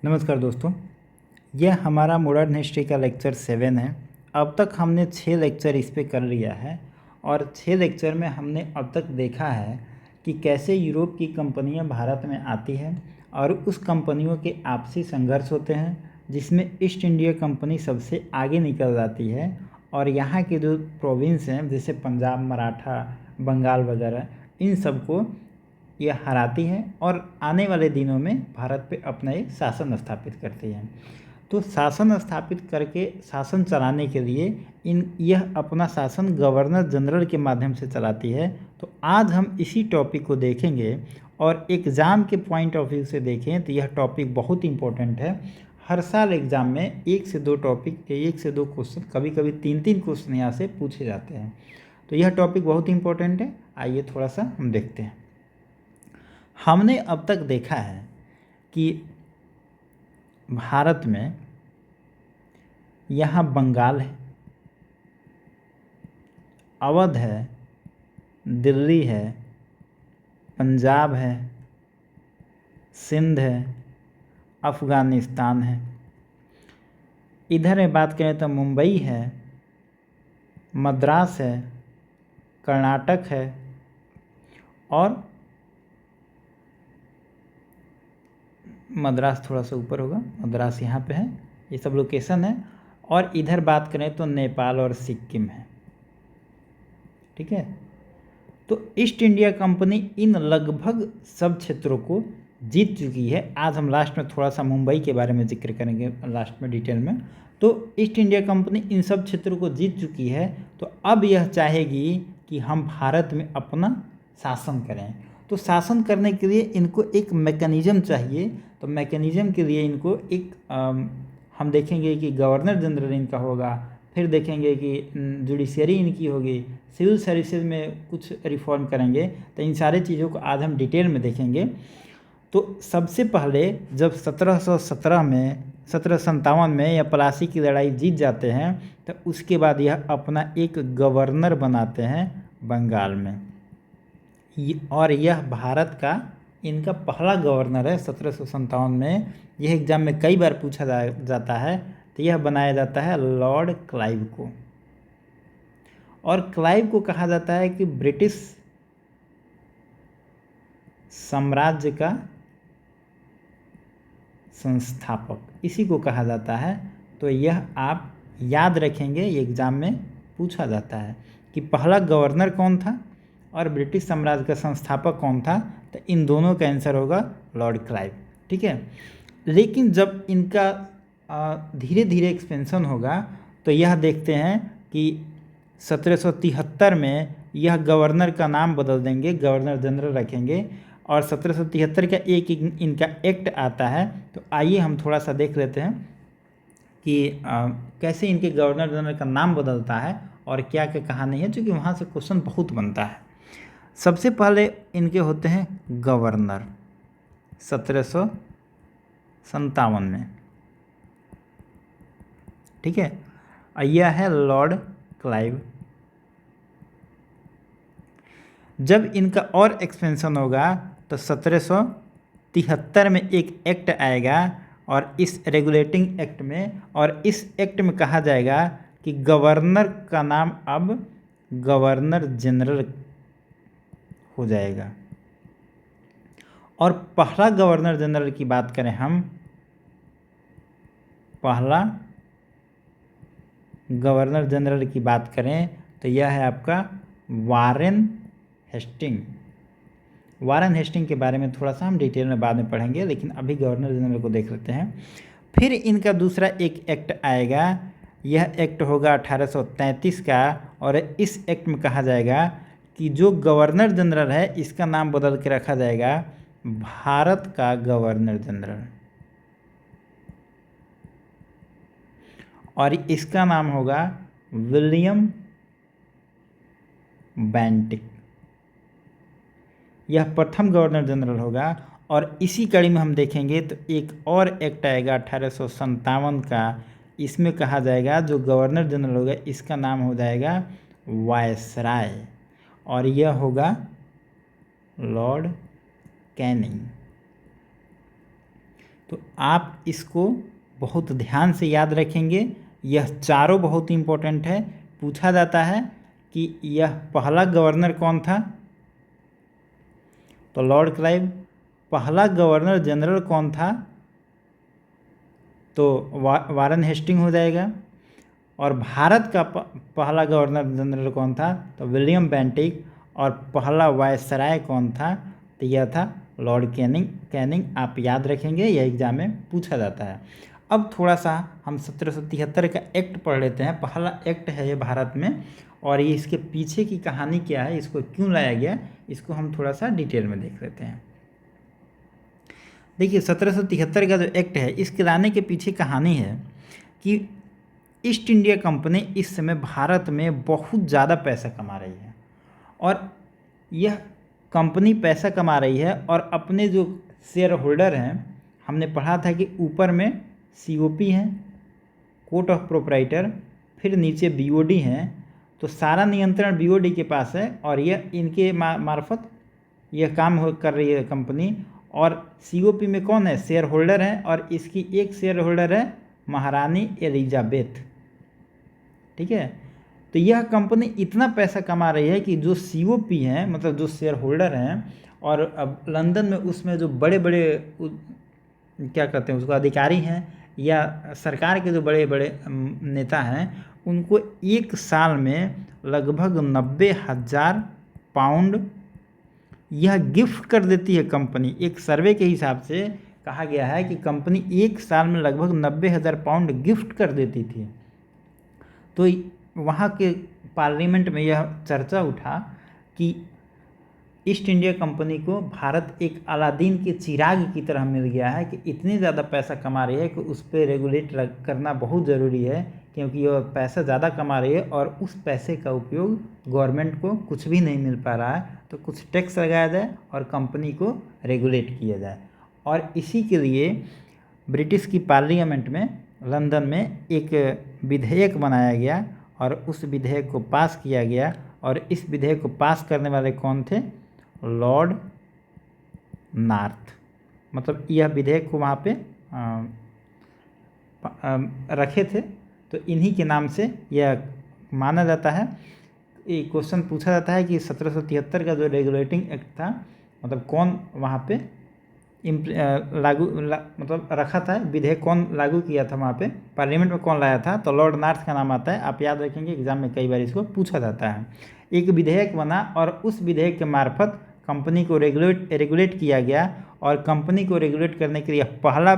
नमस्कार दोस्तों, यह हमारा मॉडर्न हिस्ट्री का लेक्चर 7 है। अब तक हमने 6 लेक्चर इस पे कर लिया है और 6 लेक्चर में हमने अब तक देखा है कि कैसे यूरोप की कंपनियां भारत में आती हैं और उस कंपनियों के आपसी संघर्ष होते हैं, जिसमें ईस्ट इंडिया कंपनी सबसे आगे निकल जाती है और यहाँ के जो प्रोविंस हैं जैसे पंजाब, मराठा, बंगाल वगैरह, इन सबको ये हराती है और आने वाले दिनों में भारत पे अपना एक शासन स्थापित करती है। तो शासन स्थापित करके शासन चलाने के लिए यह अपना शासन गवर्नर जनरल के माध्यम से चलाती है। तो आज हम इसी टॉपिक को देखेंगे और एग्ज़ाम के पॉइंट ऑफ व्यू से देखें तो यह टॉपिक बहुत इम्पोर्टेंट है। हर साल एग्ज़ाम में 1 से 2 टॉपिक, 1 से 2 क्वेश्चन, कभी कभी 3-3 क्वेश्चन यहाँ से पूछे जाते हैं। तो यह टॉपिक बहुत इम्पोर्टेंट है। आइए थोड़ा सा हम देखते हैं। हमने अब तक देखा है कि भारत में यहाँ बंगाल है, अवध है, दिल्ली है, पंजाब है, सिंध है, अफ़गानिस्तान है। इधर में बात करें तो मुंबई है, मद्रास है, कर्नाटक है और मद्रास थोड़ा सा ऊपर होगा, मद्रास यहाँ पे है। ये सब लोकेशन है। और इधर बात करें तो नेपाल और सिक्किम है। ठीक है, तो ईस्ट इंडिया कंपनी इन लगभग सब क्षेत्रों को जीत चुकी है। आज हम लास्ट में थोड़ा सा मुंबई के बारे में जिक्र करेंगे, लास्ट में डिटेल में। तो ईस्ट इंडिया कंपनी इन सब क्षेत्रों को जीत चुकी है। तो अब यह चाहेगी कि हम भारत में अपना शासन करें। तो शासन करने के लिए इनको एक मैकेनिज़्म चाहिए। तो मैकेनिज़्म के लिए इनको एक हम देखेंगे कि गवर्नर जनरल इनका होगा, फिर देखेंगे कि जुडिशरी इनकी होगी, सिविल सर्विसेज में कुछ रिफॉर्म करेंगे। तो इन सारे चीज़ों को आज हम डिटेल में देखेंगे। तो सबसे पहले जब 1757 में या प्लासी की लड़ाई जीत जाते हैं, तो उसके बाद यह अपना एक गवर्नर बनाते हैं बंगाल में। और यह भारत का इनका पहला गवर्नर है 1757 में। यह एग्ज़ाम में कई बार पूछा जाता है। तो यह बनाया जाता है लॉर्ड क्लाइव को। और क्लाइव को कहा जाता है कि ब्रिटिश साम्राज्य का संस्थापक, इसी को कहा जाता है। तो यह आप याद रखेंगे, ये एग्ज़ाम में पूछा जाता है कि पहला गवर्नर कौन था और ब्रिटिश साम्राज्य का संस्थापक कौन था। तो इन दोनों का आंसर होगा लॉर्ड क्लाइव। ठीक है, लेकिन जब इनका धीरे धीरे एक्सपेंशन होगा तो यह देखते हैं कि 1773 में यह गवर्नर का नाम बदल देंगे, गवर्नर जनरल रखेंगे। और 1773 का एक इनका एक्ट आता है। तो आइए हम थोड़ा सा देख लेते हैं कि कैसे इनके गवर्नर जनरल का नाम बदलता है और क्या क्या कहानी है, क्योंकि वहाँ से क्वेश्चन बहुत बनता है। सबसे पहले इनके होते हैं गवर्नर 1757 में। ठीक है, यह है लॉर्ड क्लाइव। जब इनका और एक्सपेंशन होगा तो 1773 में एक एक्ट आएगा और इस रेगुलेटिंग एक्ट में, और इस एक्ट में कहा जाएगा कि गवर्नर का नाम अब गवर्नर जनरल हो जाएगा। और पहला गवर्नर जनरल की बात करें हम, पहला गवर्नर जनरल की बात करें तो यह है आपका वारेन हेस्टिंग। वारेन हेस्टिंग के बारे में थोड़ा सा हम डिटेल में बाद में पढ़ेंगे, लेकिन अभी गवर्नर जनरल को देख लेते हैं। फिर इनका दूसरा एक एक्ट आएगा। यह एक्ट होगा 1833 का, और इस एक्ट में कहा जाएगा कि जो गवर्नर जनरल है इसका नाम बदल के रखा जाएगा भारत का गवर्नर जनरल, और इसका नाम होगा विलियम बेंटिक। यह प्रथम गवर्नर जनरल होगा। और इसी कड़ी में हम देखेंगे तो एक और एक्ट आएगा 1857 का। इसमें कहा जाएगा जो गवर्नर जनरल होगा इसका नाम हो जाएगा वायसराय, और यह होगा लॉर्ड कैनिंग। तो आप इसको बहुत ध्यान से याद रखेंगे। यह चारों बहुत इम्पोर्टेंट है। पूछा जाता है कि यह पहला गवर्नर कौन था, तो लॉर्ड क्लाइव। पहला गवर्नर जनरल कौन था, तो वारन हेस्टिंग हो जाएगा। और भारत का पहला गवर्नर जनरल कौन था, तो विलियम बेंटिक। और पहला वायसराय कौन था, तो यह था लॉर्ड कैनिंग। आप याद रखेंगे, यह एग्जाम में पूछा जाता है। अब थोड़ा सा हम 1773 का एक्ट पढ़ लेते हैं। पहला एक्ट है ये भारत में, और ये इसके पीछे की कहानी क्या है, इसको क्यों लाया गया, इसको हम थोड़ा सा डिटेल में देख लेते हैं। देखिए 1773 का जो एक्ट है, इसके लाने के पीछे कहानी है कि ईस्ट इंडिया कंपनी इस समय भारत में बहुत ज़्यादा पैसा कमा रही है। और यह कंपनी पैसा कमा रही है और अपने जो शेयर होल्डर हैं, हमने पढ़ा था कि ऊपर में COP हैं, कोर्ट ऑफ प्रोप्राइटर, फिर नीचे BOD हैं। तो सारा नियंत्रण BOD के पास है और यह इनके मार्फत यह काम कर रही है कंपनी। और COP में कौन है, शेयर होल्डर हैं, और इसकी एक शेयर होल्डर है महारानी एलिजाबेथ। ठीक है, तो यह कंपनी इतना पैसा कमा रही है कि जो COP हैं, मतलब जो शेयर होल्डर हैं, और अब लंदन में उसमें जो बड़े बड़े क्या कहते हैं उसको, अधिकारी हैं या सरकार के जो बड़े बड़े नेता हैं, उनको एक साल में लगभग 90,000 पाउंड यह गिफ्ट कर देती है कंपनी। एक सर्वे के हिसाब से कहा गया है कि कंपनी एक साल में लगभग 90,000 पाउंड गिफ्ट कर देती थी। तो वहाँ के पार्लियामेंट में यह चर्चा उठा कि ईस्ट इंडिया कंपनी को भारत एक अलादीन के चिराग की तरह मिल गया है कि इतनी ज़्यादा पैसा कमा रही है कि उस पर रेगुलेट करना बहुत ज़रूरी है, क्योंकि यह पैसा ज़्यादा कमा रही है और उस पैसे का उपयोग गवर्नमेंट को कुछ भी नहीं मिल पा रहा है, तो कुछ टैक्स लगाया जाए और कंपनी को रेगुलेट किया जाए। और इसी के लिए ब्रिटिश की पार्लियामेंट में लंदन में एक विधेयक बनाया गया और उस विधेयक को पास किया गया। और इस विधेयक को पास करने वाले कौन थे, लॉर्ड नॉर्थ। मतलब यह विधेयक को वहाँ पे रखे थे, तो इन्हीं के नाम से यह माना जाता है। ये क्वेश्चन पूछा जाता है कि 1773 का जो रेगुलेटिंग एक्ट था, मतलब कौन वहाँ पे मतलब रखा था, विधेयक कौन लागू किया था वहाँ पे, पार्लियामेंट में कौन लाया था, तो लॉर्ड नॉर्थ का नाम आता है। आप याद रखेंगे, एग्जाम में कई बार इसको पूछा जाता है। एक विधेयक बना और उस विधेयक के मार्फत कंपनी को रेगुलेट किया गया। और कंपनी को रेगुलेट करने के लिए पहला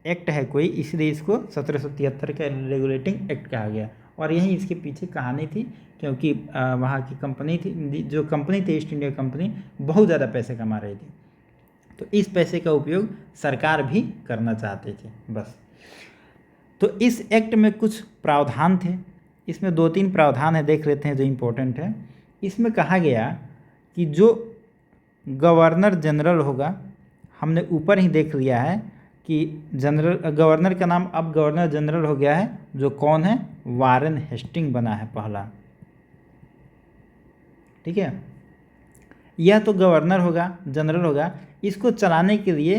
एक्ट है कोई, इसलिए इसको 1773 का रेगुलेटिंग एक्ट कहा गया। और यही इसके पीछे कहानी थी, क्योंकि वहाँ की कंपनी थी, जो कंपनी थी ईस्ट इंडिया कंपनी, बहुत ज़्यादा पैसे कमा रही थी, तो इस पैसे का उपयोग सरकार भी करना चाहते थे बस। तो इस एक्ट में कुछ प्रावधान थे, इसमें 2-3 प्रावधान है, देख लेते हैं जो इम्पोर्टेंट है। इसमें कहा गया कि जो गवर्नर जनरल होगा, हमने ऊपर ही देख लिया है कि गवर्नर का नाम अब गवर्नर जनरल हो गया है, जो कौन है, वारेन हेस्टिंग बना है पहला। ठीक है, यह तो गवर्नर होगा, जनरल होगा। इसको चलाने के लिए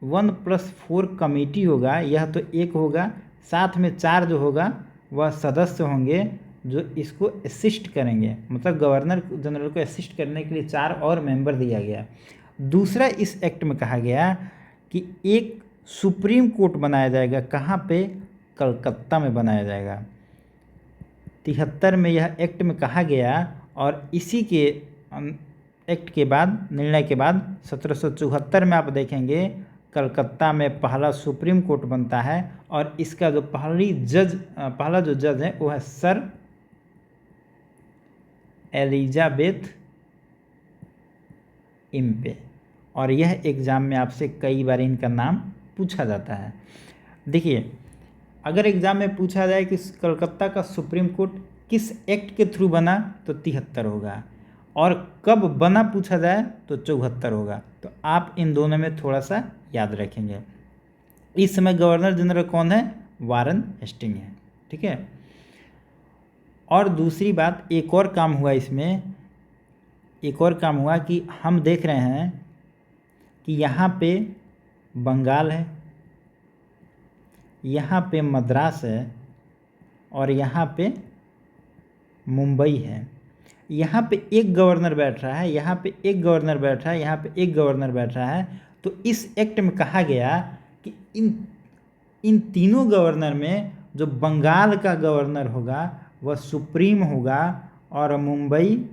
1+4 कमेटी होगा, यह तो एक होगा, साथ में 4 जो होगा वह सदस्य होंगे जो इसको असिस्ट करेंगे। मतलब गवर्नर जनरल को असिस्ट करने के लिए 4 और मेंबर दिया गया। दूसरा, इस एक्ट में कहा गया कि एक सुप्रीम कोर्ट बनाया जाएगा। कहाँ पे, कलकत्ता में बनाया जाएगा। 73 में यह एक्ट में कहा गया, और इसी के एक्ट के बाद, निर्णय के बाद 1774 में आप देखेंगे कलकत्ता में पहला सुप्रीम कोर्ट बनता है। और इसका जो पहला जो जज है वो है सर एलिजाबेथ इम्पे। और यह एग्ज़ाम में आपसे कई बार इनका नाम पूछा जाता है। देखिए, अगर एग्ज़ाम में पूछा जाए कि कलकत्ता का सुप्रीम कोर्ट किस एक्ट के थ्रू बना, तो 73 होगा, और कब बना पूछा जाए तो 74 होगा। तो आप इन दोनों में थोड़ा सा याद रखेंगे। इस समय गवर्नर जनरल कौन है, वारेन हेस्टिंग है। ठीक है, और दूसरी बात, एक और काम हुआ इसमें, एक और काम हुआ कि हम देख रहे हैं कि यहाँ पे बंगाल है, यहाँ पे मद्रास है और यहाँ पे मुंबई है। यहाँ पे एक गवर्नर बैठ रहा है, यहाँ पे एक गवर्नर बैठ रहा है, यहाँ पे एक गवर्नर बैठ रहा है। तो इस एक्ट में कहा गया कि इन तीनों गवर्नर में जो बंगाल का गवर्नर होगा वह सुप्रीम होगा और मुंबई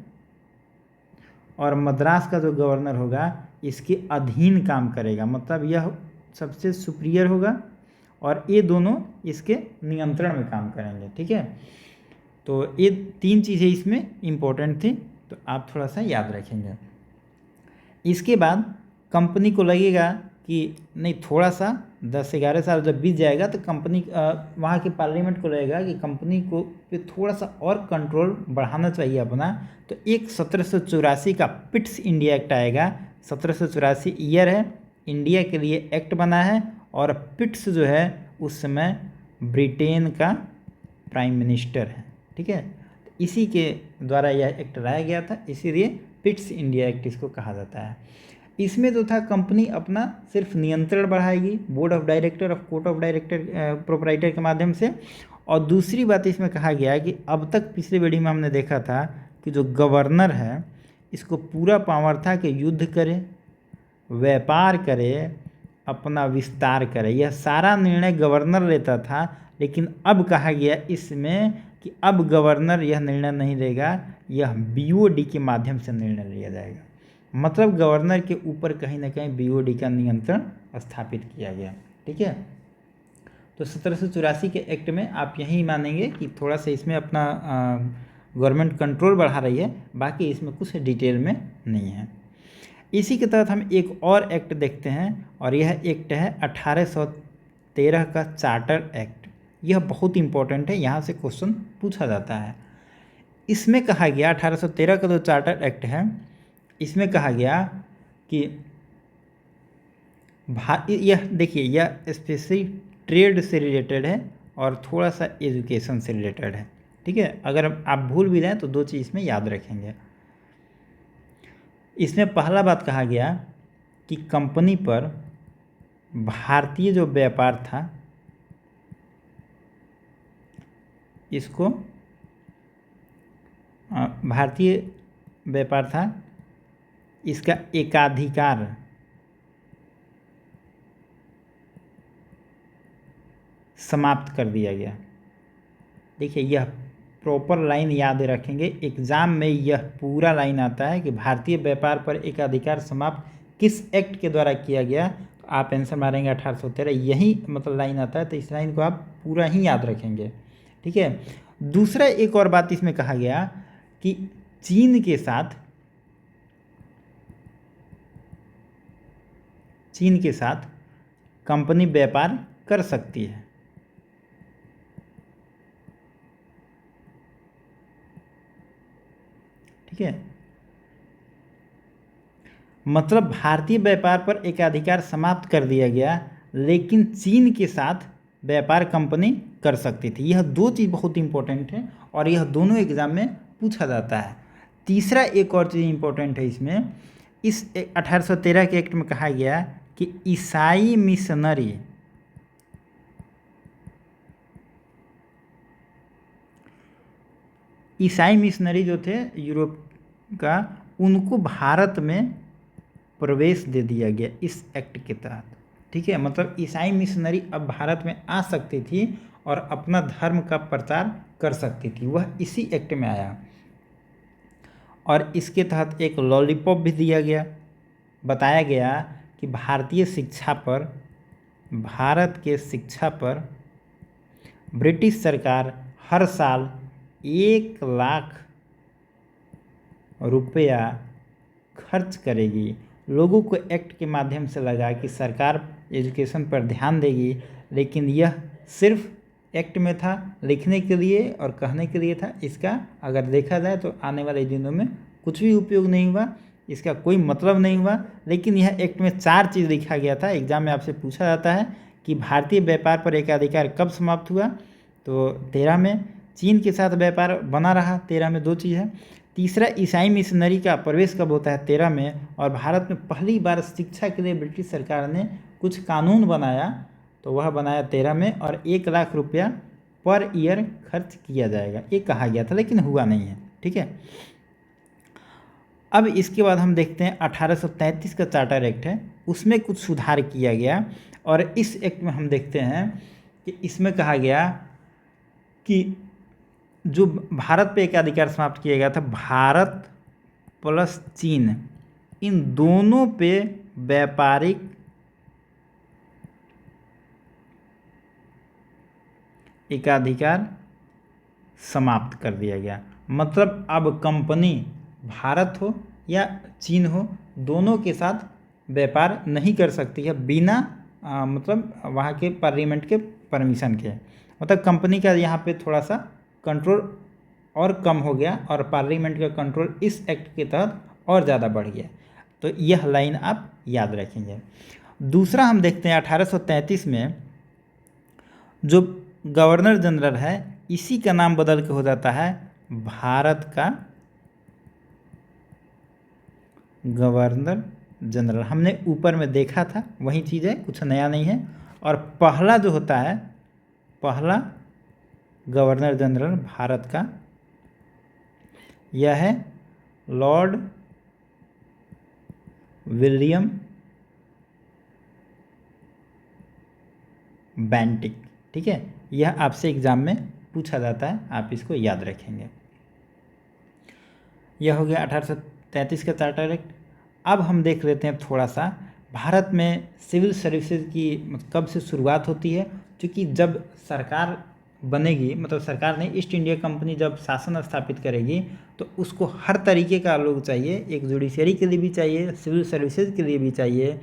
और मद्रास का जो गवर्नर होगा इसके अधीन काम करेगा, मतलब यह सबसे सुपीरियर होगा और ये दोनों इसके नियंत्रण में काम करेंगे। ठीक है, तो ये तीन चीज़ें इसमें इम्पोर्टेंट थी, तो आप थोड़ा सा याद रखेंगे। इसके बाद कंपनी को लगेगा कि नहीं, थोड़ा सा 10-11 साल जब बीत जाएगा तो कंपनी वहाँ की पार्लियामेंट को लगेगा कि कंपनी को पे थोड़ा सा और कंट्रोल बढ़ाना चाहिए अपना। तो एक 1784 का पिट्स इंडिया एक्ट आएगा। 1784 ईयर है, इंडिया के लिए एक्ट बना है और पिट्स जो है उस समय ब्रिटेन का प्राइम मिनिस्टर है। ठीक है, तो इसी के द्वारा यह एक्ट लाया गया था, इसीलिए पिट्स इंडिया एक्ट इसको कहा जाता है। इसमें जो था कंपनी अपना सिर्फ नियंत्रण बढ़ाएगी board of director of court of director proprietor के माध्यम से। और दूसरी बात इसमें कहा गया कि अब तक पिछले वीडियो में हमने देखा था कि जो गवर्नर है इसको पूरा पावर था कि युद्ध करे, व्यापार करे, अपना विस्तार करे, यह सारा निर्णय गवर्नर लेता था। लेकिन अब कहा गया इसमें कि अब गवर्नर यह निर्णय नहीं लेगा, यह बीओडी के माध्यम से निर्णय लिया जाएगा। मतलब गवर्नर के ऊपर कहीं ना कहीं बीओडी का नियंत्रण स्थापित किया गया। ठीक है, तो 1784 के एक्ट में आप यही मानेंगे कि थोड़ा सा इसमें अपना गवर्नमेंट कंट्रोल बढ़ा रही है, बाकी इसमें कुछ डिटेल में नहीं है। इसी के तहत हम एक और एक्ट देखते हैं और यह एक्ट है 1813 का चार्टर एक्ट। यह बहुत इंपॉर्टेंट है, यहाँ से क्वेश्चन पूछा जाता है। इसमें कहा गया 1813 का जो चार्टर एक्ट है इसमें कहा गया कि यह देखिए यह स्पेशली ट्रेड से रिलेटेड है और थोड़ा सा एजुकेशन से रिलेटेड है। ठीक है, अगर आप भूल भी जाएँ तो दो चीज़ इसमें याद रखेंगे। इसमें पहला बात कहा गया कि कंपनी पर भारतीय जो व्यापार था इसको भारतीय व्यापार था इसका एकाधिकार समाप्त कर दिया गया। देखिए यह प्रॉपर लाइन याद रखेंगे, एग्जाम में यह पूरा लाइन आता है कि भारतीय व्यापार पर एकाधिकार समाप्त किस एक्ट के द्वारा किया गया, तो आप आंसर मारेंगे 1813, यही मतलब लाइन आता है। तो इस लाइन को आप पूरा ही याद रखेंगे। ठीक है, दूसरा एक और बात इसमें कहा गया कि चीन के साथ कंपनी व्यापार कर सकती है। ठीक है, मतलब भारतीय व्यापार पर एकाधिकार समाप्त कर दिया गया, लेकिन चीन के साथ व्यापार कंपनी कर सकती थी। यह दो चीज़ बहुत इंपॉर्टेंट है और यह दोनों एग्जाम में पूछा जाता है। तीसरा एक और चीज़ इंपॉर्टेंट है इसमें, इस 1813 के एक्ट में कहा गया कि ईसाई मिशनरी जो थे यूरोप का, उनको भारत में प्रवेश दे दिया गया इस एक्ट के तहत। ठीक है, मतलब ईसाई मिशनरी अब भारत में आ सकती थी और अपना धर्म का प्रचार कर सकती थी, वह इसी एक्ट में आया। और इसके तहत एक लॉलीपॉप भी दिया गया, बताया गया कि भारत के शिक्षा पर ब्रिटिश सरकार हर साल 1 लाख रुपया खर्च करेगी। लोगों को एक्ट के माध्यम से लगा कि सरकार एजुकेशन पर ध्यान देगी, लेकिन यह सिर्फ एक्ट में था, लिखने के लिए और कहने के लिए था। इसका अगर देखा जाए तो आने वाले दिनों में कुछ भी उपयोग नहीं हुआ, इसका कोई मतलब नहीं हुआ। लेकिन यह एक्ट में 4 चीज़ लिखा गया था। एग्जाम में आपसे पूछा जाता है कि भारतीय व्यापार पर एकाधिकार कब समाप्त हुआ, तो 13 में। चीन के साथ व्यापार बना रहा, 13 में 2 चीज़ है। तीसरा, ईसाई मिशनरी का प्रवेश कब होता है, 13 में। और भारत में पहली बार शिक्षा के लिए ब्रिटिश सरकार ने कुछ कानून बनाया तो वह बनाया 13 में और 1 लाख रुपया पर ईयर खर्च किया जाएगा, ये कहा गया था लेकिन हुआ नहीं है। ठीक है, अब इसके बाद हम देखते हैं 1833 का चार्टर एक्ट है, उसमें कुछ सुधार किया गया और इस एक्ट में हम देखते हैं कि इसमें कहा गया कि जो भारत पे एकाधिकार समाप्त किया गया था, भारत प्लस चीन, इन दोनों पे व्यापारिक एकाधिकार समाप्त कर दिया गया। मतलब अब कंपनी भारत हो या चीन हो, दोनों के साथ व्यापार नहीं कर सकती है बिना मतलब वहाँ के पार्लियामेंट के परमिशन के। मतलब कंपनी का यहाँ पे थोड़ा सा कंट्रोल और कम हो गया और पार्लियामेंट का कंट्रोल इस एक्ट के तहत और ज़्यादा बढ़ गया। तो यह लाइन आप याद रखेंगे। दूसरा हम देखते हैं 1833 में जो गवर्नर जनरल है, इसी का नाम बदल के हो जाता है भारत का गवर्नर जनरल। हमने ऊपर में देखा था वही चीज़ है, कुछ नया नहीं है। और पहला जो होता है, पहला गवर्नर जनरल भारत का, यह है लॉर्ड विलियम बेंटिक। ठीक है, यह आपसे एग्जाम में पूछा जाता है, आप इसको याद रखेंगे। यह हो गया 1833 का चार्टर एक्ट। अब हम देख लेते हैं थोड़ा सा भारत में सिविल सर्विसेज की कब से शुरुआत होती है। क्योंकि जब सरकार बनेगी, मतलब सरकार ने ईस्ट इंडिया कंपनी जब शासन स्थापित करेगी तो उसको हर तरीके का लोग चाहिए, एक जुडिशरी के लिए भी चाहिए, सिविल सर्विसेज के लिए भी चाहिए,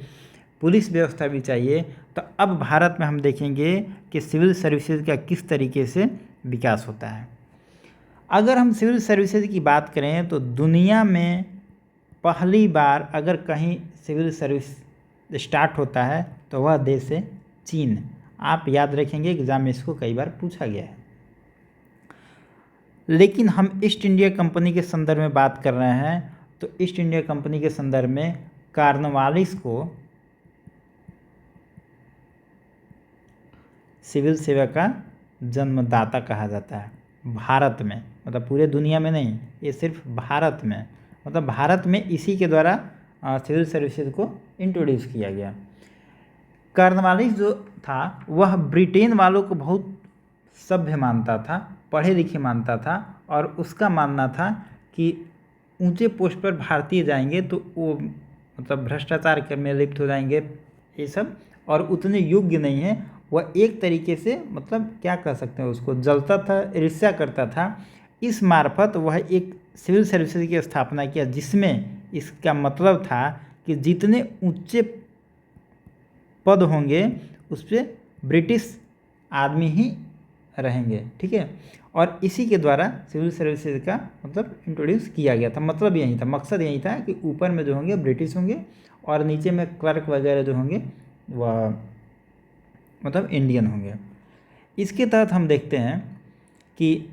पुलिस व्यवस्था भी चाहिए। तो अब भारत में हम देखेंगे कि सिविल सर्विसेज का किस तरीके से विकास होता है। अगर हम सिविल सर्विसेज की बात करें तो दुनिया में पहली बार अगर कहीं सिविल सर्विस स्टार्ट होता है तो वह देश है चीन। आप याद रखेंगे, एग्जाम में इसको कई बार पूछा गया है। लेकिन हम ईस्ट इंडिया कंपनी के संदर्भ में बात कर रहे हैं, तो ईस्ट इंडिया कंपनी के संदर्भ में कॉर्नवालिस को सिविल सेवा का जन्मदाता कहा जाता है भारत में। मतलब पूरे दुनिया में नहीं, ये सिर्फ भारत में, मतलब भारत में इसी के द्वारा सिविल सर्विसेज को इंट्रोड्यूस किया गया। कॉर्नवालिस जो था वह ब्रिटेन वालों को बहुत सभ्य मानता था, पढ़े लिखे मानता था, और उसका मानना था कि ऊंचे पोस्ट पर भारतीय जाएंगे तो वो मतलब भ्रष्टाचार में लिप्त हो जाएंगे ये सब, और उतने योग्य नहीं है। वह एक तरीके से मतलब क्या कह सकते हैं, उसको जलता था, ईर्ष्या करता था। इस मार्फत वह एक सिविल सर्विसेज की स्थापना किया जिसमें इसका मतलब था कि जितने ऊंचे पद होंगे उस पर ब्रिटिश आदमी ही रहेंगे। ठीक है, और इसी के द्वारा सिविल सर्विसेज का मतलब इंट्रोड्यूस किया गया था। मतलब यही था, मकसद यही था कि ऊपर में जो होंगे ब्रिटिश होंगे और नीचे में क्लर्क वगैरह जो होंगे वह मतलब इंडियन होंगे। इसके तहत हम देखते हैं कि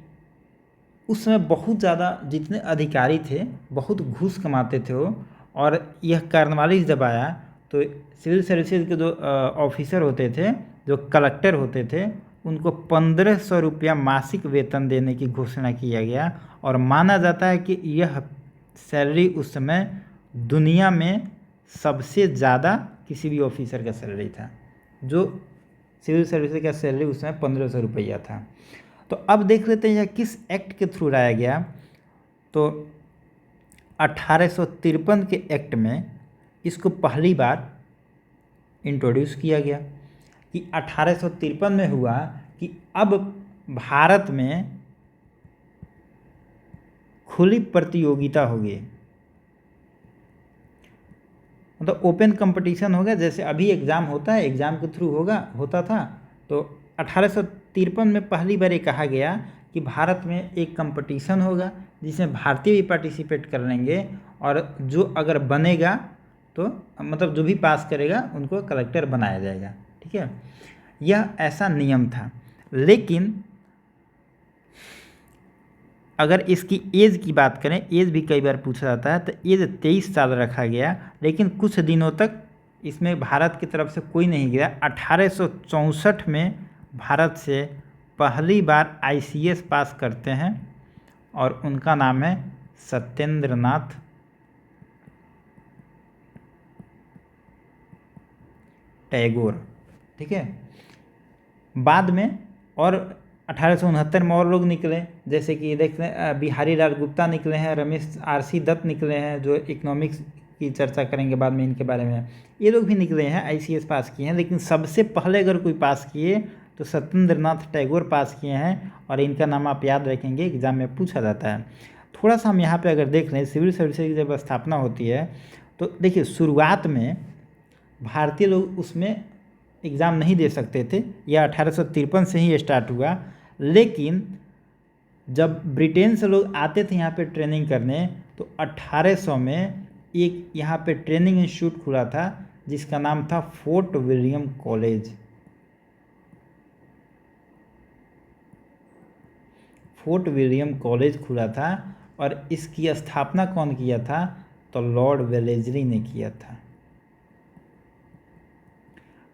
उस समय बहुत ज़्यादा जितने अधिकारी थे बहुत घूस कमाते थे वो, और यह कॉर्नवालिस जब आया तो सिविल सर्विसेज के जो ऑफिसर होते थे, जो कलेक्टर होते थे, उनको 1500 रुपया मासिक वेतन देने की घोषणा किया गया। और माना जाता है कि यह सैलरी उस समय दुनिया में सबसे ज़्यादा किसी भी ऑफिसर का सैलरी था। जो सिविल सर्विसेज का सैलरी उस समय 1500 रुपया था। तो अब देख लेते हैं यह किस एक्ट के थ्रू लाया गया। तो 1853 के एक्ट में इसको पहली बार इंट्रोड्यूस किया गया। कि 1853 में हुआ कि अब भारत में खुली प्रतियोगिता होगी, मतलब ओपन कंपटीशन हो गया। जैसे अभी एग्ज़ाम होता है, एग्ज़ाम के थ्रू होता था। तो 1853 में पहली बार ये कहा गया कि भारत में एक कंपटीशन होगा जिसमें भारतीय भी पार्टिसिपेट कर लेंगे, और जो अगर बनेगा तो मतलब जो भी पास करेगा उनको कलेक्टर बनाया जाएगा। ठीक है, यह ऐसा नियम था। लेकिन अगर इसकी एज की बात करें, एज भी कई बार पूछा जाता है, तो एज 23 साल रखा गया। लेकिन कुछ दिनों तक इसमें भारत की तरफ से कोई नहीं गया। 1864 में भारत से पहली बार ICS पास करते हैं और उनका नाम है सत्येंद्र नाथ टैगोर। ठीक है, बाद में और 1869 में और लोग निकले, जैसे कि देखते हैं बिहारी लाल गुप्ता निकले हैं, रमेश RC दत्त निकले हैं जो इकोनॉमिक्स की चर्चा करेंगे बाद में इनके बारे में। ये लोग भी निकले हैं, ICS पास किए हैं, लेकिन सबसे पहले अगर कोई पास किए तो सत्येंद्र नाथ टैगोर पास किए हैं और इनका नाम आप याद रखेंगे, एग्जाम में पूछा जाता है। थोड़ा सा हम यहाँ पर अगर देख लें, सिविल सर्विसेज की जब स्थापना होती है तो देखिए शुरुआत में भारतीय लोग उसमें एग्ज़ाम नहीं दे सकते थे, यह 1853 से ही स्टार्ट हुआ। लेकिन जब ब्रिटेन से लोग आते थे यहाँ पे ट्रेनिंग करने तो 1800 में एक यहाँ पे ट्रेनिंग इंस्टीट्यूट खुला था जिसका नाम था fort William college. Fort William college खुला था और इसकी स्थापना कौन किया था? तो लॉर्ड वेलेस्ली ने किया था।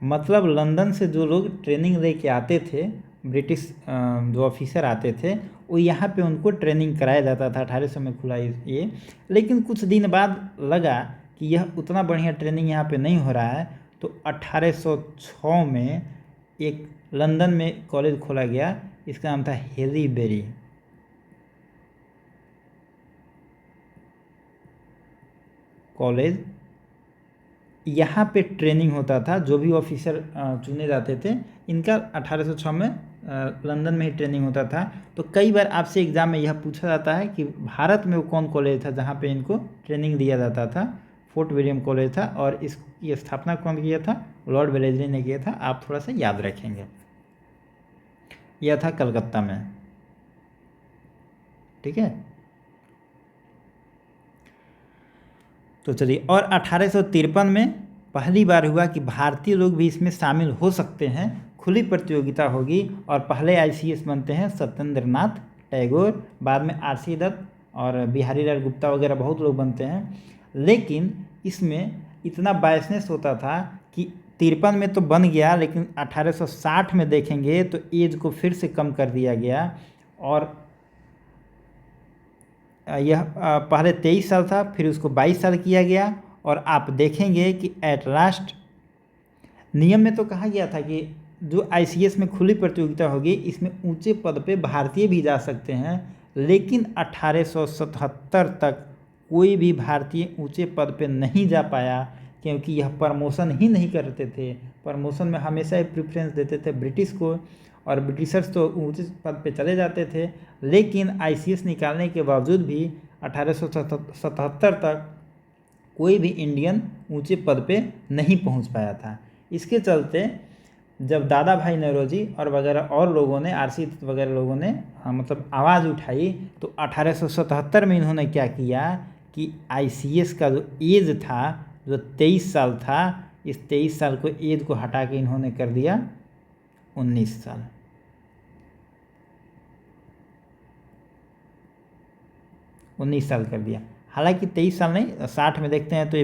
मतलब लंदन से जो लोग ट्रेनिंग लेके आते थे, ब्रिटिश जो ऑफिसर आते थे, वो यहाँ पे उनको ट्रेनिंग कराया जाता था। 1800 में खुला ये। लेकिन कुछ दिन बाद लगा कि यह उतना बढ़िया ट्रेनिंग यहाँ पे नहीं हो रहा है, तो 1806 में एक लंदन में कॉलेज खोला गया, इसका नाम था हेलीबेरी कॉलेज। यहाँ पे ट्रेनिंग होता था, जो भी ऑफिसर चुने जाते थे इनका 1806 में लंदन में ही ट्रेनिंग होता था। तो कई बार आपसे एग्ज़ाम में यह पूछा जाता है कि भारत में वो कौन कॉलेज था जहाँ पे इनको ट्रेनिंग दिया जाता था? फोर्ट विलियम कॉलेज था और इसकी स्थापना कौन किया था? लॉर्ड वेलेस्ली ने किया था। आप थोड़ा सा याद रखेंगे। यह था कलकत्ता में। ठीक है, तो चलिए, और 1853 में पहली बार हुआ कि भारतीय लोग भी इसमें शामिल हो सकते हैं, खुली प्रतियोगिता होगी और पहले ICS बनते हैं सत्येंद्र नाथ टैगोर, बाद में RC दत्त और बिहारी लाल गुप्ता वगैरह बहुत लोग बनते हैं। लेकिन इसमें इतना बायसनेस होता था कि 53 में तो बन गया, लेकिन 1860 में देखेंगे तो एज को फिर से कम कर दिया गया और यह पहले 23 साल था, फिर उसको 22 साल किया गया। और आप देखेंगे कि एट लास्ट नियम में तो कहा गया था कि जो ICS में खुली प्रतियोगिता होगी इसमें ऊंचे पद पे भारतीय भी जा सकते हैं, लेकिन 1877 तक कोई भी भारतीय ऊंचे पद पे नहीं जा पाया, क्योंकि यह प्रमोशन ही नहीं करते थे। प्रमोशन में हमेशा ही प्रेफरेंस देते थे ब्रिटिश को, और ब्रिटिशर्स तो ऊंचे पद पे चले जाते थे। लेकिन ICS निकालने के बावजूद भी 1877 तक कोई भी इंडियन ऊंचे पद पे नहीं पहुंच पाया था। इसके चलते जब दादा भाई नौरोजी और वगैरह और लोगों ने, RC वगैरह लोगों ने मतलब आवाज़ उठाई, तो 1877 में इन्होंने क्या किया कि ICS का जो एज था, जो 23 साल था, इस 23 साल को एज को हटा के इन्होंने कर दिया 19 साल। उन्नीस साल कर दिया। हालांकि 23 साल नहीं, 60 में देखते हैं तो ये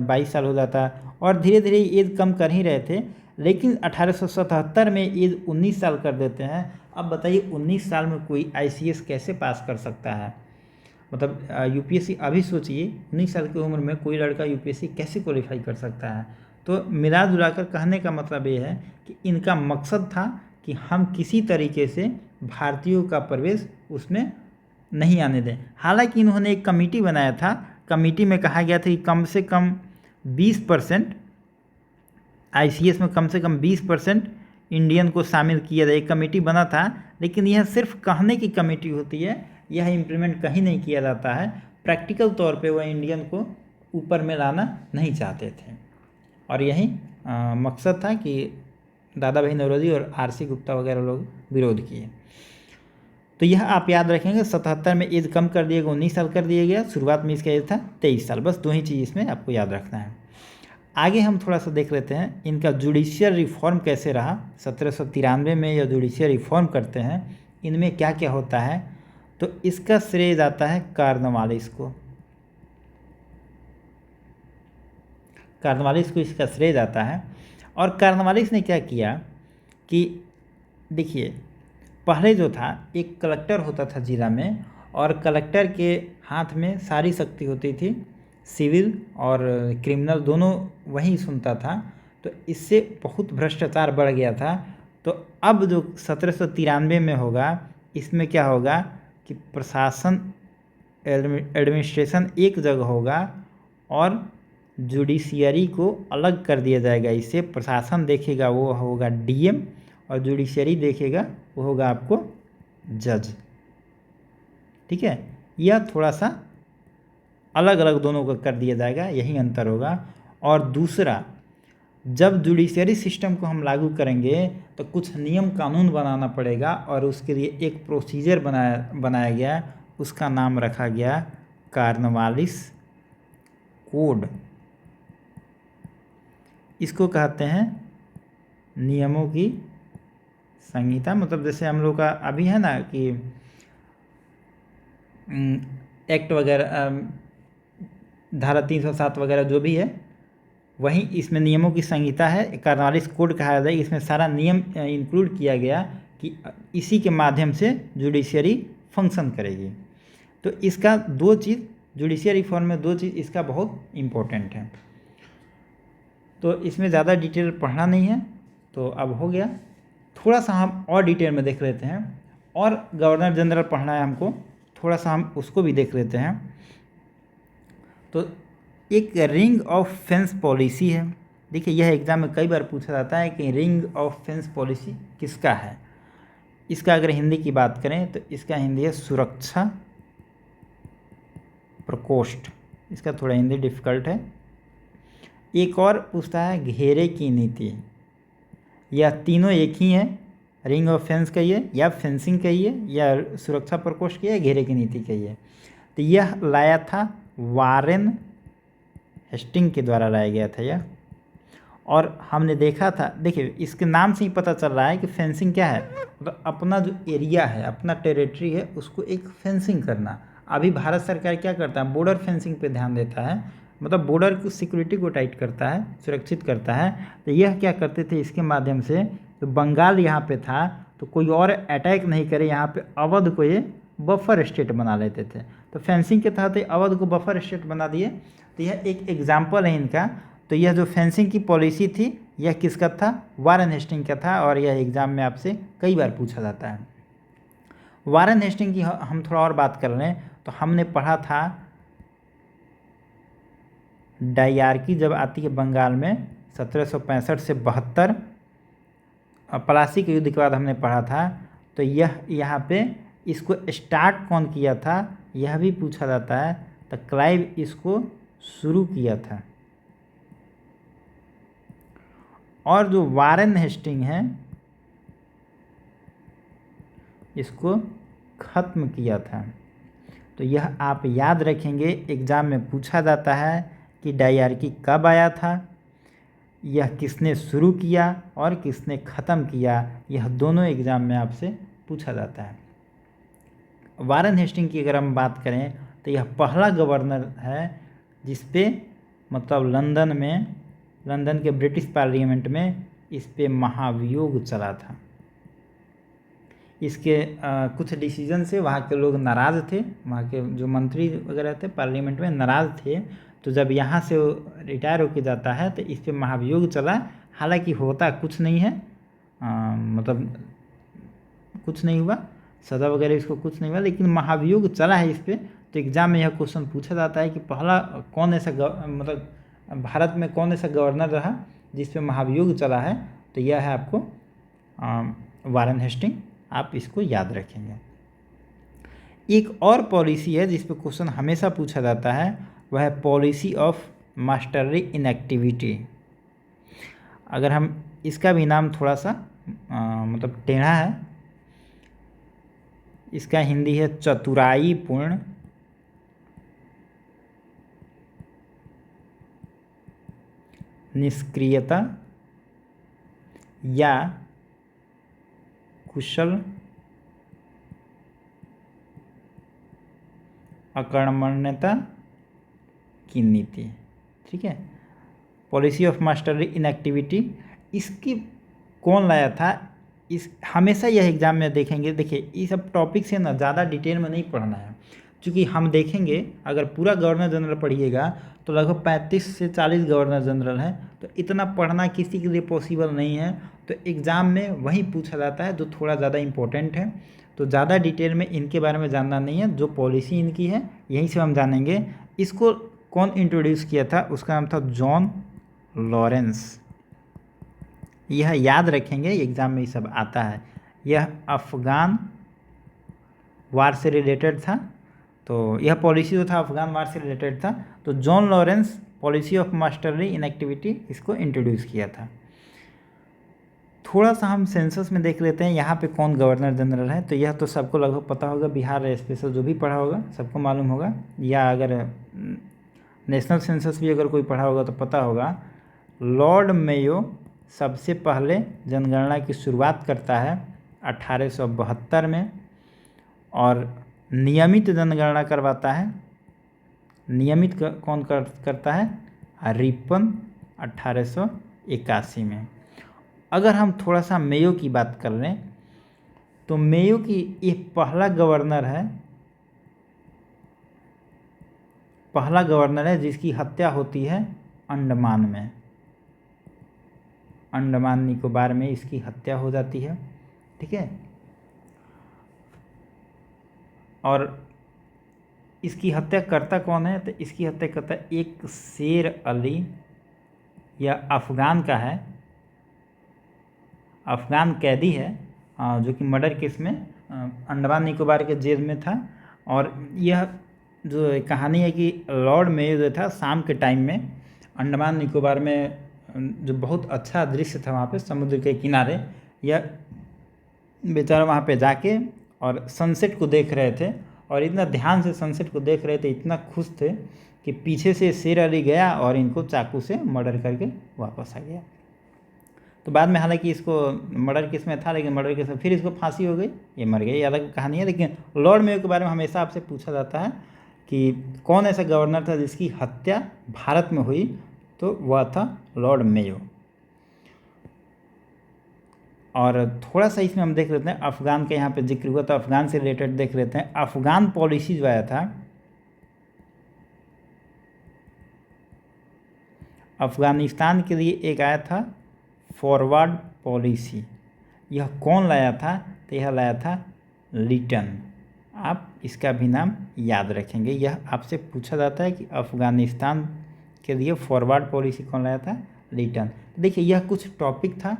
22 साल हो जाता है, और धीरे धीरे एज कम कर ही रहे थे। लेकिन 1877 में एज 19 साल कर देते हैं। अब बताइए 19 साल में कोई ICS कैसे पास कर सकता है? मतलब UPSC, अभी सोचिए 19 साल की उम्र में कोई लड़का UPSC कैसे क्वालिफाई कर सकता है? तो मिला जुला कर कहने का मतलब ये है कि इनका मकसद था कि हम किसी तरीके से भारतीयों का प्रवेश उसमें नहीं आने दें। हालांकि इन्होंने एक कमेटी बनाया था, कमेटी में कहा गया था कि कम से कम 20% ICS में कम से कम 20% इंडियन को शामिल किया जाए। एक कमेटी बना था, लेकिन यह सिर्फ कहने की कमेटी होती है, यह इम्प्लीमेंट कहीं नहीं किया जाता है। प्रैक्टिकल तौर पे वह इंडियन को ऊपर में लाना नहीं चाहते थे, और यही मकसद था कि दादा भाई नौरोजी और RC गुप्ता वगैरह लोग विरोध किए। तो यह आप याद रखेंगे। 77 में एज कम कर दिया गया, 19 साल कर दिया गया। शुरुआत में इसका एज था 23 साल। बस दो ही चीज़ इसमें आपको याद रखना है। आगे हम थोड़ा सा देख लेते हैं इनका जुडिशियल रिफॉर्म कैसे रहा। 1793 में यह जुडिशियल रिफॉर्म करते हैं। इनमें क्या क्या होता है, तो इसका श्रेय जाता है कॉर्नवालिस को। कार्नवालिस को इसका श्रेय जाता है। और कार्नवालिस ने क्या किया कि देखिए, पहले जो था एक कलेक्टर होता था ज़िला में, और कलेक्टर के हाथ में सारी शक्ति होती थी, सिविल और क्रिमिनल दोनों वही सुनता था। तो इससे बहुत भ्रष्टाचार बढ़ गया था। तो अब जो 1793 में होगा, इसमें क्या होगा कि प्रशासन एडमिनिस्ट्रेशन एक जगह होगा और जुडिशियरी को अलग कर दिया जाएगा। इससे प्रशासन देखेगा वो होगा डीएम, और जुडिशियरी देखेगा वो होगा आपको जज। ठीक है, यह थोड़ा सा अलग अलग दोनों को कर दिया जाएगा, यही अंतर होगा। और दूसरा, जब जुडिशियरी सिस्टम को हम लागू करेंगे तो कुछ नियम कानून बनाना पड़ेगा, और उसके लिए एक प्रोसीजर बनाया गया, उसका नाम रखा गया कार्नवालिस कोड। इसको कहते हैं नियमों की संहिता। मतलब जैसे हम लोग का अभी है ना कि एक्ट वगैरह, धारा 307 वगैरह जो भी है, वही इसमें नियमों की संहिता है, कार्नवालिस कोड कहा जाए। इसमें सारा नियम इंक्लूड किया गया कि इसी के माध्यम से जुडिशियरी फंक्शन करेगी। तो इसका दो चीज़, जुडिशियरी रिफॉर्म में दो चीज़ इसका बहुत इम्पोर्टेंट है। तो इसमें ज़्यादा डिटेल पढ़ना नहीं है, तो अब हो गया। थोड़ा सा हम और डिटेल में देख लेते हैं, और गवर्नर जनरल पढ़ना है हमको, थोड़ा सा हम उसको भी देख लेते हैं। तो एक रिंग ऑफ फेंस पॉलिसी है। देखिए, यह एग्ज़ाम में कई बार पूछा जाता है कि रिंग ऑफ फेंस पॉलिसी किसका है। इसका अगर हिंदी की बात करें तो इसका हिंदी है सुरक्षा प्रकोष्ठ। इसका थोड़ा हिंदी डिफ़िकल्ट है। एक और पूछता है घेरे की नीति। यह तीनों एक ही है, रिंग ऑफ फेंस कहिए या फेंसिंग कहिए या सुरक्षा प्रकोष्ठ कहिए, घेरे की नीति कहिए। तो यह लाया था वारेन हेस्टिंग के द्वारा लाया गया था यह। और हमने देखा था, देखिए इसके नाम से ही पता चल रहा है कि फेंसिंग क्या है, मतलब अपना जो एरिया है, अपना टेरिटरी है, उसको एक फेंसिंग करना। अभी भारत सरकार क्या करता है, बॉर्डर फेंसिंग पे ध्यान देता है, मतलब बॉर्डर की सिक्योरिटी को टाइट करता है, सुरक्षित करता है। तो यह क्या करते थे, इसके माध्यम से तो बंगाल यहाँ पे था तो कोई और अटैक नहीं करे, यहाँ पे अवध को ये बफर स्टेट बना लेते थे। तो फेंसिंग के तहत अवध को बफर स्टेट बना दिए। तो यह एक एग्जाम्पल है इनका। तो यह जो फेंसिंग की पॉलिसी थी, यह किसका था, वारेन हेस्टिंग का था, और यह एग्ज़ाम में आपसे कई बार पूछा जाता है। वारेन हेस्टिंग की हम थोड़ा और बात कर लें तो हमने पढ़ा था डायरकी जब आती है बंगाल में 1765 से 72, प्लासी के युद्ध के बाद हमने पढ़ा था। तो यह यहाँ पे इसको स्टार्ट कौन किया था, यह भी पूछा जाता है। तो क्लाइव इसको शुरू किया था, और जो वारेन हेस्टिंग है इसको ख़त्म किया था। तो यह आप याद रखेंगे, एग्ज़ाम में पूछा जाता है कि डायरकी कब आया था, यह किसने शुरू किया और किसने ख़त्म किया, यह दोनों एग्ज़ाम में आपसे पूछा जाता है। वारेन हेस्टिंग की अगर हम बात करें तो यह पहला गवर्नर है जिस पे मतलब लंदन के ब्रिटिश पार्लियामेंट में इस पे महाभियोग चला था। इसके कुछ डिसीजन से वहाँ के लोग नाराज़ थे, वहाँ के जो मंत्री वगैरह थे पार्लियामेंट में नाराज़ थे। तो जब यहाँ से वो रिटायर होके जाता है तो इस पे महाभियोग चला। हालांकि होता कुछ नहीं है, मतलब कुछ नहीं हुआ, सज़ा वगैरह इसको कुछ नहीं हुआ, लेकिन महाभियोग चला है इस पे। तो एग्ज़ाम में यह क्वेश्चन पूछा जाता है कि पहला कौन ऐसा मतलब भारत में कौन ऐसा गवर्नर रहा जिस पे महाभियोग चला है। तो यह है आपको वारेन हेस्टिंग, आप इसको याद रखेंगे। एक और पॉलिसी है जिस पे क्वेश्चन हमेशा पूछा जाता है, वह है पॉलिसी ऑफ मास्टरली इनएक्टिविटी। अगर हम इसका भी नाम थोड़ा सा मतलब टेढ़ा है, इसका हिंदी है चतुराई पूर्ण निष्क्रियता या कुशल अकर्मण्यता की नीति। ठीक है, पॉलिसी ऑफ मास्टरली इनएक्टिविटी, इसकी कौन लाया था? इस हमेशा यह एग्ज़ाम में देखेंगे। देखिए ये सब टॉपिक से ना ज़्यादा डिटेल में नहीं पढ़ना है, क्योंकि हम देखेंगे अगर पूरा गवर्नर जनरल पढ़िएगा तो लगभग 35 से 40 गवर्नर जनरल हैं, तो इतना पढ़ना किसी के लिए पॉसिबल नहीं है। तो एग्ज़ाम में वही पूछा जाता है जो थोड़ा ज़्यादा इम्पोर्टेंट है, तो ज़्यादा डिटेल में इनके बारे में जानना नहीं है। जो पॉलिसी इनकी है यहीं से हम जानेंगे। इसको कौन इंट्रोड्यूस किया था? उसका नाम था जॉन लॉरेंस। यह याद रखेंगे, एग्ज़ाम में ये सब आता है। यह अफ़गान वार से रिलेटेड था, तो यह पॉलिसी जो था अफ़गान वार से रिलेटेड था। तो John Lawrence policy of masterly inactivity इसको इंट्रोड्यूस किया था। थोड़ा सा हम सेंसस में देख लेते हैं यहाँ पे कौन गवर्नर जनरल है। तो यह तो सबको लगभग पता होगा, बिहार स्पेशल जो भी पढ़ा होगा सबको मालूम होगा, या अगर नेशनल सेंसस भी अगर कोई पढ़ा होगा तो पता होगा। लॉर्ड मेयो सबसे पहले जनगणना की शुरुआत करता है 1872 में, और नियमित जनगणना करवाता है। नियमित कौन करता है? रिपन 1881 में। अगर हम थोड़ा सा मेयो की बात कर लें तो मेयो की ये पहला गवर्नर है जिसकी हत्या होती है अंडमान में। अंडमान निकोबार में इसकी हत्या हो जाती है, ठीक है। और इसकी हत्या करता कौन है? तो इसकी हत्या करता एक शेर अली, या अफ़गान का है, अफ़गान कैदी है जो कि मर्डर केस में अंडमान निकोबार के जेल में था। और यह जो कहानी है कि लॉर्ड मेयो जो था शाम के टाइम में अंडमान निकोबार में जो बहुत अच्छा दृश्य था वहाँ पे समुद्र के किनारे, यह बेचारा वहाँ पे जाके और सनसेट को देख रहे थे, और इतना ध्यान से सनसेट को देख रहे थे, इतना खुश थे कि पीछे से शेर अली गया और इनको चाकू से मर्डर करके वापस आ गया। तो बाद में हालांकि इसको मर्डर केस में था, लेकिन मर्डर केस में फिर इसको फांसी हो गई, ये मर गया, ये अलग कहानी है। लेकिन लॉर्ड मेयो के बारे में हमेशा आपसे पूछा जाता है कि कौन ऐसा गवर्नर था जिसकी हत्या भारत में हुई, तो वह था लॉर्ड मेयो। और थोड़ा सा इसमें हम देख लेते हैं, अफ़गान का यहाँ पे जिक्र हुआ, तो अफ़गान से रिलेटेड देख लेते हैं। अफ़गान पॉलिसी जो आया था, अफ़गानिस्तान के लिए एक आया था फॉरवर्ड पॉलिसी। यह कौन लाया था? तो यह लाया था लिटन। आप इसका भी नाम याद रखेंगे, यह आपसे पूछा जाता है कि अफ़गानिस्तान के लिए फॉरवर्ड पॉलिसी कौन लाया था? लिटन। देखिए यह कुछ टॉपिक था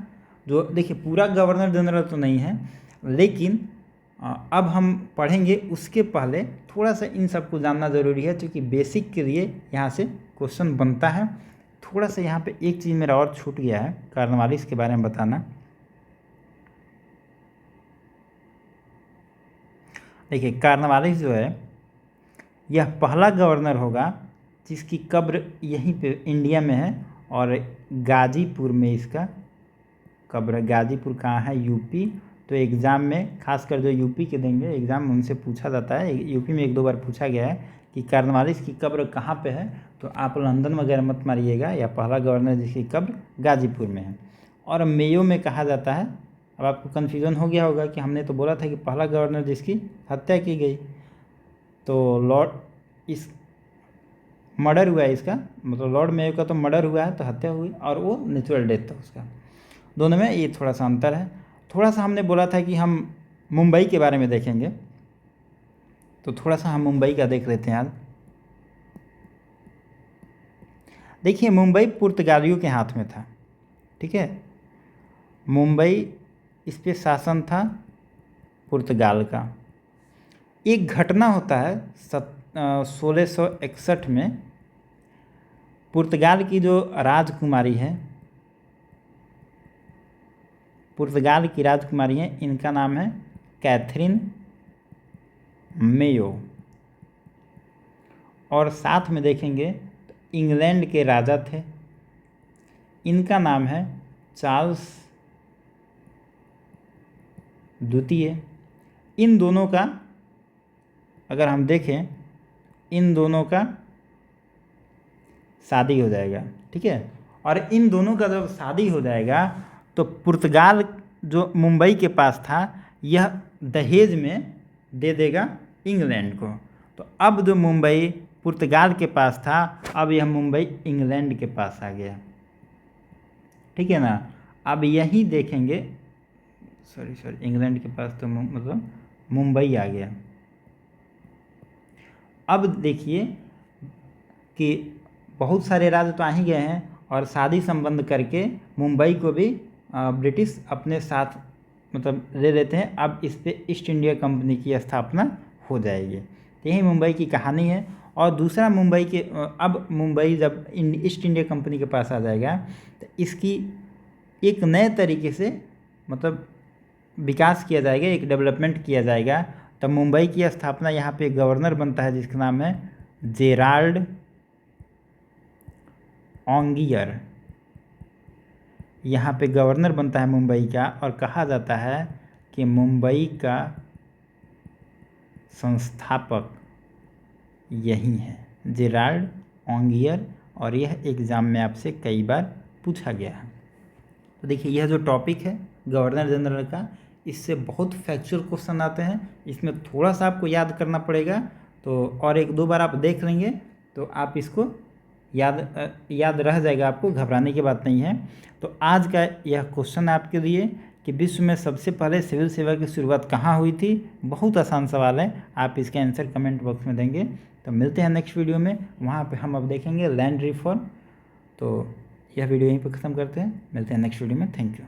जो, देखिए पूरा गवर्नर जनरल तो नहीं है, लेकिन अब हम पढ़ेंगे उसके पहले थोड़ा सा इन सबको जानना ज़रूरी है, क्योंकि बेसिक के लिए यहाँ से क्वेश्चन बनता है। थोड़ा सा यहाँ पे एक चीज़ मेरा और छूट गया है, कॉर्नवालिस के बारे में बताना। देखिए कॉर्नवालिस जो है यह पहला गवर्नर होगा जिसकी कब्र यहीं पे इंडिया में है, और गाजीपुर में इसका कब्र। गाजीपुर कहाँ है? यूपी। तो एग्ज़ाम में खासकर जो यूपी के देंगे एग्ज़ाम, उनसे पूछा जाता है, यूपी में एक दो बार पूछा गया है कि कॉर्नवालिस की कब्र कहाँ पे है, तो आप लंदन वगैरह मत मारिएगा, या पहला गवर्नर जिसकी कब्र गाजीपुर में है। और मेयो में कहा जाता है, अब आपको कन्फ्यूज़न हो गया होगा कि हमने तो बोला था कि पहला गवर्नर जिसकी हत्या की गई, तो लॉर्ड इस मर्डर हुआ है इसका, मतलब लॉर्ड मेयो का तो मर्डर हुआ है, तो हत्या हुई, और वो नेचुरल डेथ था उसका। दोनों में ये थोड़ा सा अंतर है। थोड़ा सा हमने बोला था कि हम मुंबई के बारे में देखेंगे, तो थोड़ा सा हम मुंबई का देख लेते हैं आज। देखिए मुंबई पुर्तगालियों के हाथ में था, ठीक है। मुंबई इस पे शासन था पुर्तगाल का। एक घटना होता है 1661 में, पुर्तगाल की जो राजकुमारी है, पुर्तगाल की राजकुमारी है, इनका नाम है कैथरीन मेयो। और साथ में देखेंगे तो इंग्लैंड के राजा थे, इनका नाम है चार्ल्स द्वितीय। इन दोनों का अगर हम देखें, इन दोनों का शादी हो जाएगा, ठीक है। और इन दोनों का जब शादी हो जाएगा तो पुर्तगाल जो मुंबई के पास था यह दहेज में दे देगा इंग्लैंड को। तो अब जो मुंबई पुर्तगाल के पास था अब यह मुंबई इंग्लैंड के पास आ गया, ठीक है ना। अब यही देखेंगे, सॉरी इंग्लैंड के पास तो मतलब मुंबई आ गया। अब देखिए कि बहुत सारे राज्य तो आ ही गए हैं और शादी संबंध करके मुंबई को भी ब्रिटिश अपने साथ मतलब ले लेते हैं। अब इस पे ईस्ट इंडिया कंपनी की स्थापना हो जाएगी। तो यही मुंबई की कहानी है। और दूसरा मुंबई के अब मुंबई जब ईस्ट इंडिया कंपनी के पास आ जाएगा तो इसकी एक नए तरीके से मतलब विकास किया जाएगा, एक डेवलपमेंट किया जाएगा। तब मुंबई की स्थापना यहाँ पे गवर्नर बनता है जिसका नाम है जेराल्ड ऑन्गियर। यहाँ पे गवर्नर बनता है मुंबई का और कहा जाता है कि मुंबई का संस्थापक यही है जेराल्ड ऑन्गियर। और यह एग्ज़ाम में आपसे कई बार पूछा गया है। तो देखिए यह जो टॉपिक है गवर्नर जनरल का, इससे बहुत फैक्चुअल क्वेश्चन आते हैं। इसमें थोड़ा सा आपको याद करना पड़ेगा, तो और एक दो बार आप देख लेंगे तो आप इसको याद रह जाएगा, आपको घबराने की बात नहीं है। तो आज का यह क्वेश्चन है आपके लिए कि विश्व में सबसे पहले सिविल सेवा की शुरुआत कहाँ हुई थी। बहुत आसान सवाल है, आप इसका आंसर कमेंट बॉक्स में देंगे। तो मिलते हैं नेक्स्ट वीडियो में, वहाँ पे हम अब देखेंगे लैंड रिफॉर्म। तो यह वीडियो यहीं पर ख़त्म करते हैं, मिलते हैं नेक्स्ट वीडियो में। Thank you.